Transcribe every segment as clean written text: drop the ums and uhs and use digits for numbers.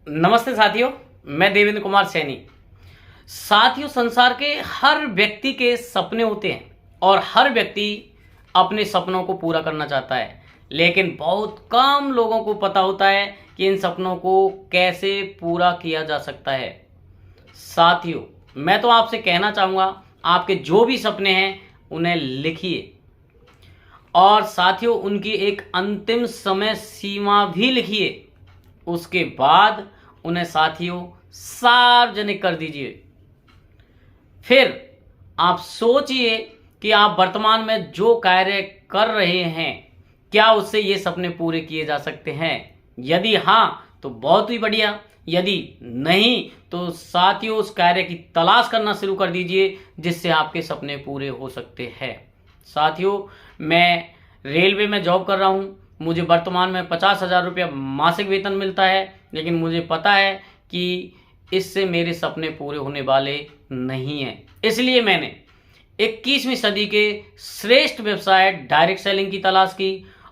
नमस्ते साथियों, मैं देवेंद्र कुमार सैनी। साथियों, संसार के हर व्यक्ति के सपने होते हैं और हर व्यक्ति अपने सपनों को पूरा करना चाहता है, लेकिन बहुत कम लोगों को पता होता है कि इन सपनों को कैसे पूरा किया जा सकता है। साथियों, मैं तो आपसे कहना चाहूँगा, आपके जो भी सपने हैं उन्हें लिखिए और साथियों उनकी एक अंतिम समय सीमा भी लिखिए। उसके बाद उन्हें साथियों सार्वजनिक कर दीजिए। फिर आप सोचिए कि आप वर्तमान में जो कार्य कर रहे हैं, क्या उससे ये सपने पूरे किए जा सकते हैं। यदि हाँ तो बहुत ही बढ़िया, यदि नहीं तो साथियों उस कार्य की तलाश करना शुरू कर दीजिए जिससे आपके सपने पूरे हो सकते हैं। साथियों, मैं रेलवे में जॉब कर रहा हूँ। मुझे वर्तमान में 50,000 रुपया मासिक वेतन मिलता है, लेकिन मुझे पता है कि इससे मेरे सपने पूरे होने वाले नहीं हैं। इसलिए मैंने 21वीं सदी के श्रेष्ठ व्यवसाय डायरेक्ट सेलिंग की तलाश की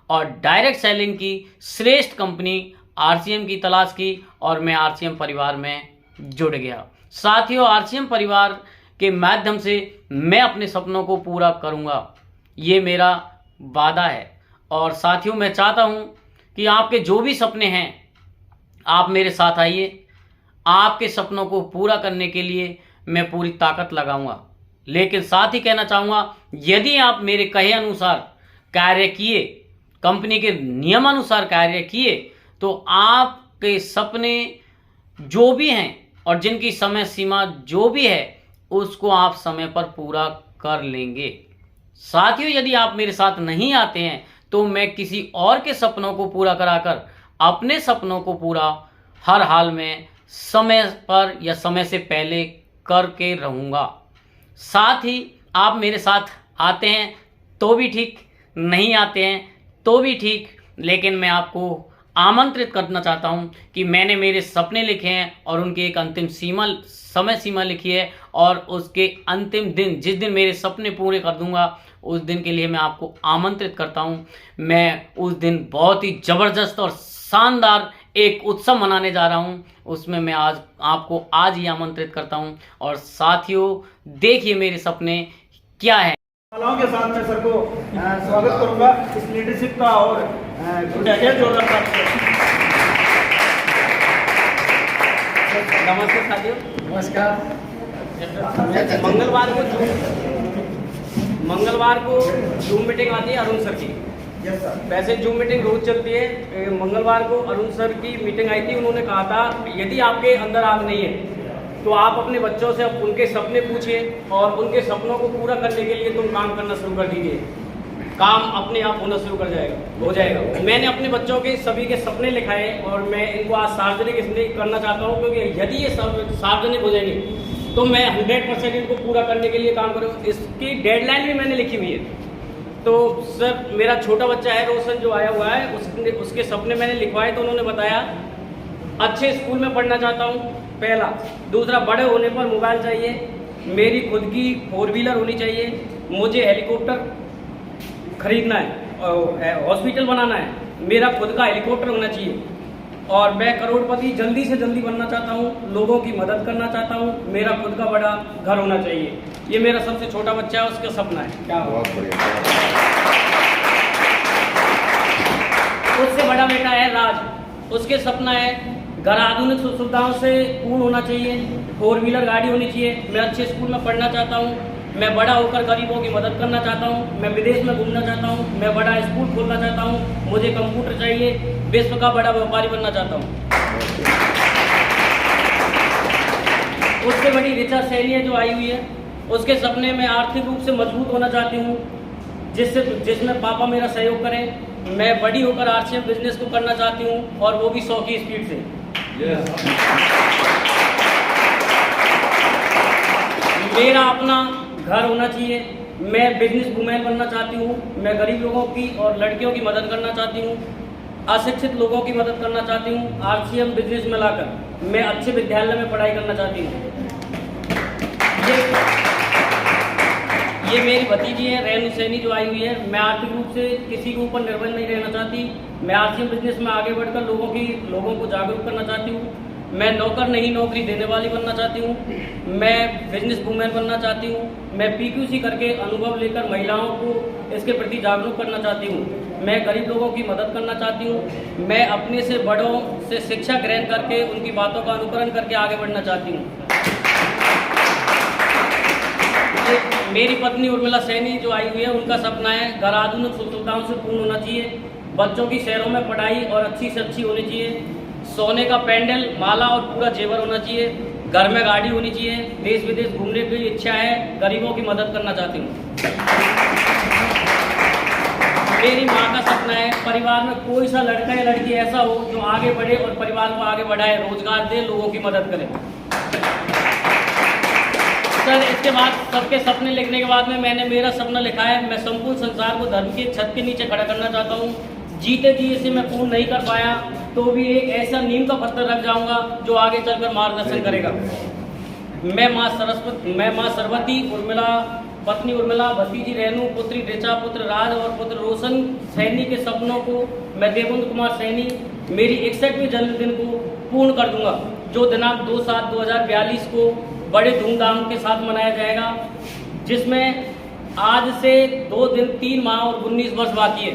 और डायरेक्ट सेलिंग की श्रेष्ठ कंपनी आरसीएम की तलाश की और मैं आरसीएम परिवार में जुड़ गया। साथियों, आरसीएम परिवार के माध्यम से मैं अपने सपनों को पूरा करूंगा, ये मेरा वादा है। और साथियों, मैं चाहता हूं कि आपके जो भी सपने हैं आप मेरे साथ आइए। आपके सपनों को पूरा करने के लिए मैं पूरी ताकत लगाऊंगा, लेकिन साथ ही कहना चाहूँगा, यदि आप मेरे कहे अनुसार कार्य किए, कंपनी के नियमानुसार कार्य किए, तो आपके सपने जो भी हैं और जिनकी समय सीमा जो भी है उसको आप समय पर पूरा कर लेंगे। साथियों, यदि आप मेरे साथ नहीं आते हैं तो मैं किसी और के सपनों को पूरा कराकर अपने सपनों को पूरा हर हाल में समय पर या समय से पहले करके रहूँगा। साथ ही आप मेरे साथ आते हैं तो भी ठीक, नहीं आते हैं तो भी ठीक, लेकिन मैं आपको आमंत्रित करना चाहता हूं कि मैंने मेरे सपने लिखे हैं और उनकी एक अंतिम समय सीमा लिखी है और उसके अंतिम दिन, जिस दिन मेरे सपने पूरे कर दूंगा, उस दिन के लिए मैं आपको आमंत्रित करता हूं। मैं उस दिन बहुत ही ज़बरदस्त और शानदार एक उत्सव मनाने जा रहा हूं, उसमें मैं आपको आज ही आमंत्रित करता हूं। और साथियों, देखिए मेरे सपने क्या हैं। कलाओं के साथ मैं सर को स्वागत करूंगा इस लीडरशिप का और जोरदार। नमस्ते साथियों। नमस्कार। मंगलवार को जूम मीटिंग आती है अरुण सर की। Yes sir. वैसे जूम मीटिंग रोज चलती है, मंगलवार को अरुण सर की मीटिंग आई थी। उन्होंने कहा था यदि आपके अंदर आग नहीं है तो आप अपने बच्चों से उनके सपने पूछिए और उनके सपनों को पूरा करने के लिए तुम काम करना शुरू कर दीजिए, काम अपने आप होना शुरू हो जाएगा। मैंने अपने बच्चों के सभी के सपने लिखाए और मैं इनको आज सार्वजनिक इसलिए करना चाहता हूँ क्योंकि यदि ये सार्वजनिक हो जाएंगे तो मैं 100% इनको पूरा करने के लिए काम करूँगा। इसकी डेडलाइन भी मैंने लिखी हुई है। तो सर, मेरा छोटा बच्चा है रोशन जो आया हुआ है, उसके सपने मैंने लिखवाए तो उन्होंने बताया अच्छे स्कूल में पढ़ना चाहता हूँ, पहला। दूसरा, बड़े होने पर मोबाइल चाहिए, मेरी खुद की 4 व्हीलर होनी चाहिए, मुझे हेलीकॉप्टर खरीदना है, हॉस्पिटल बनाना है, मेरा खुद का हेलीकॉप्टर होना चाहिए और मैं करोड़पति जल्दी से जल्दी बनना चाहता हूँ, लोगों की मदद करना चाहता हूँ, मेरा खुद का बड़ा घर होना चाहिए। ये मेरा सबसे छोटा बच्चा है, उसका सपना है। क्या बहुत बढ़िया। उससे बड़ा बेटा है राज, उसके सपना है घर आधुनिक सुविधाओं से पूर्ण होना चाहिए, 4 व्हीलर गाड़ी होनी चाहिए, मैं अच्छे स्कूल में पढ़ना चाहता हूँ, मैं बड़ा होकर गरीबों की मदद करना चाहता हूँ, मैं विदेश में घूमना चाहता हूँ, मैं बड़ा स्कूल खोलना चाहता हूँ, मुझे कंप्यूटर चाहिए, विश्व का बड़ा व्यापारी बनना चाहता हूँ। उससे बड़ी ऋचा सैनी है जो आई हुई है, उसके सपने में आर्थिक रूप से मजबूत होना चाहती हूँ, जिसमें पापा मेरा सहयोग करें। मैं बड़ी होकर आरसीएम बिजनेस को करना चाहती हूँ और वो भी 100 की स्पीड से। मेरा अपना घर होना चाहिए, मैं बिजनेस वुमेन बनना चाहती हूँ, मैं गरीब लोगों की और लड़कियों की मदद करना चाहती हूँ, अशिक्षित लोगों की मदद करना चाहती हूँ, आरसीएम बिजनेस में लाकर मैं अच्छे विद्यालय में पढ़ाई करना चाहती हूँ। ये मेरी भतीजी है रेणु सैनी जो आई हुई है। मैं आर्थिक रूप से किसी के ऊपर निर्भर नहीं रहना चाहती, मैं आरसीएम बिजनेस में आगे बढ़कर लोगों को जागरूक करना चाहती हूँ। मैं नौकर नहीं नौकरी देने वाली बनना चाहती हूँ। मैं बिजनेस वूमेन बनना चाहती हूँ। मैं PQC करके अनुभव लेकर महिलाओं को इसके प्रति जागरूक करना चाहती हूँ। मैं गरीब लोगों की मदद करना चाहती हूँ। मैं अपने से बड़ों से शिक्षा ग्रहण करके उनकी बातों का अनुकरण करके आगे बढ़ना चाहती हूँ। मेरी पत्नी उर्मिला सैनी जो आई हुई है, उनका सपना है घर आधुनिक सुविधाओं से पूर्ण होना चाहिए, बच्चों की शहरों में पढ़ाई और अच्छी से अच्छी होनी चाहिए, सोने का पेंडल, माला और पूरा जेवर होना चाहिए, घर में गाड़ी होनी चाहिए, देश विदेश घूमने की इच्छा है, गरीबों की मदद करना चाहती हूँ। मेरी माँ का सपना है परिवार में कोई सा लड़का या लड़की ऐसा हो जो आगे बढ़े और परिवार को आगे बढ़ाए, रोजगार दे, लोगों की मदद करे। सर, इसके बाद सबके सपने लिखने के बाद में मैंने मेरा सपना लिखा है। मैं संपूर्ण संसार को धर्म के छत के नीचे खड़ा करना चाहता हूँ। जीते जी इसे मैं पूर्ण नहीं कर पाया तो भी एक ऐसा नीम का पत्थर रख जाऊंगा जो आगे चलकर मार्गदर्शन करेगा। मैं माँ सरस्वती, उर्मिला, पत्नी उर्मिला, भतीजी रेणु, पुत्री ऋचा, पुत्र राज और पुत्र रोशन सैनी के सपनों को मैं देवेंद्र कुमार सैनी मेरी 61वें जन्मदिन को पूर्ण कर दूंगा, जो दिनांक 2/7/2042 को बड़े धूमधाम के साथ मनाया जाएगा, जिसमें आज से 2 दिन 3 माह और 19 वर्ष बाकी है।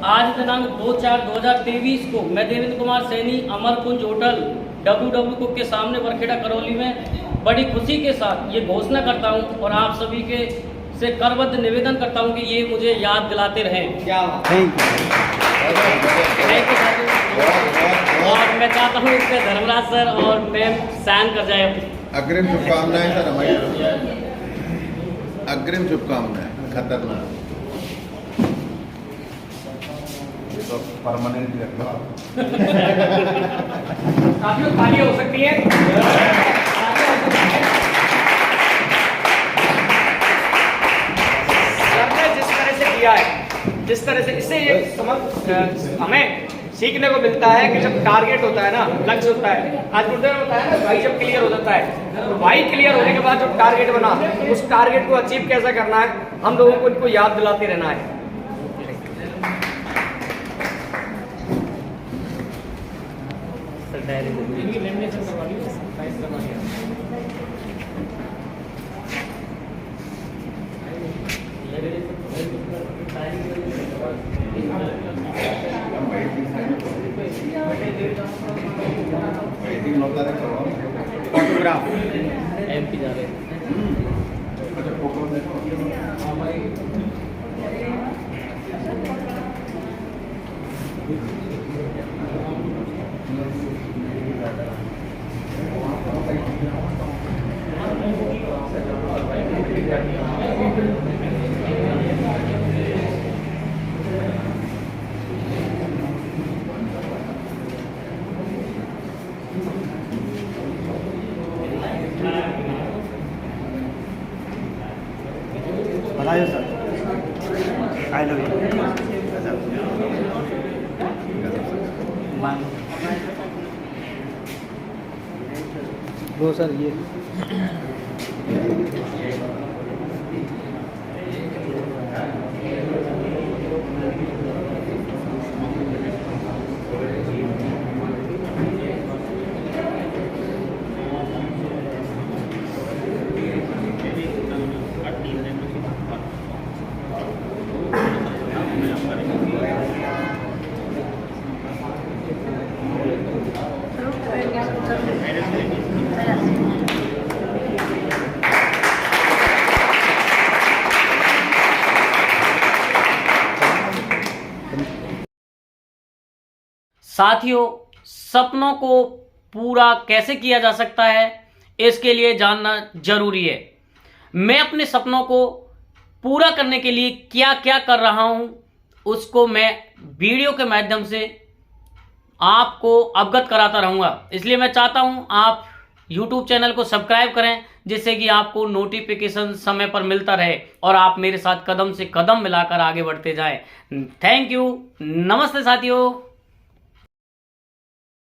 आज दिनांक 2/4/2023 को मैं देवेंद्र कुमार सैनी अमर कुंज होटल WW कुक के सामने बरखेड़ा करौली में बड़ी खुशी के साथ ये घोषणा करता हूँ और आप सभी के से करबद्ध निवेदन करता हूँ कि ये मुझे याद दिलाते रहें। क्या और मैं चाहता हूँ इससे धर्मराज सर और मैम साइन कर जाए। अग्रिम शुभकामनाएं सर हमारी, अग्रिम शुभकामनाएं। खतरनाक तो परमानेंट रखना काफी खाली हो सकती है। सर ने जिस तरह से किया है, जिस तरह से इससे ये समझ हमें सीखने को मिलता है कि जब टारगेट होता है ना, लक्ष्य होता है, आज गुरुदेव ने बताया ना भाई जब क्लियर हो जाता है, तो भाई क्लियर होने के बाद जब टारगेट बना, उस टारगेट को अचीव कैसे करना है, हम लोगों को इनको याद दिलाते रहना है। फोटोग्राफ MP जा रहे हैं। बताइए sir, I love you. Sir ये साथियों, सपनों को पूरा कैसे किया जा सकता है इसके लिए जानना जरूरी है। मैं अपने सपनों को पूरा करने के लिए क्या क्या कर रहा हूं उसको मैं वीडियो के माध्यम से आपको अवगत कराता रहूंगा। इसलिए मैं चाहता हूं आप YouTube चैनल को सब्सक्राइब करें, जिससे कि आपको नोटिफिकेशन समय पर मिलता रहे और आप मेरे साथ कदम से कदम मिलाकर आगे बढ़ते जाएं। Thank you. नमस्ते साथियों।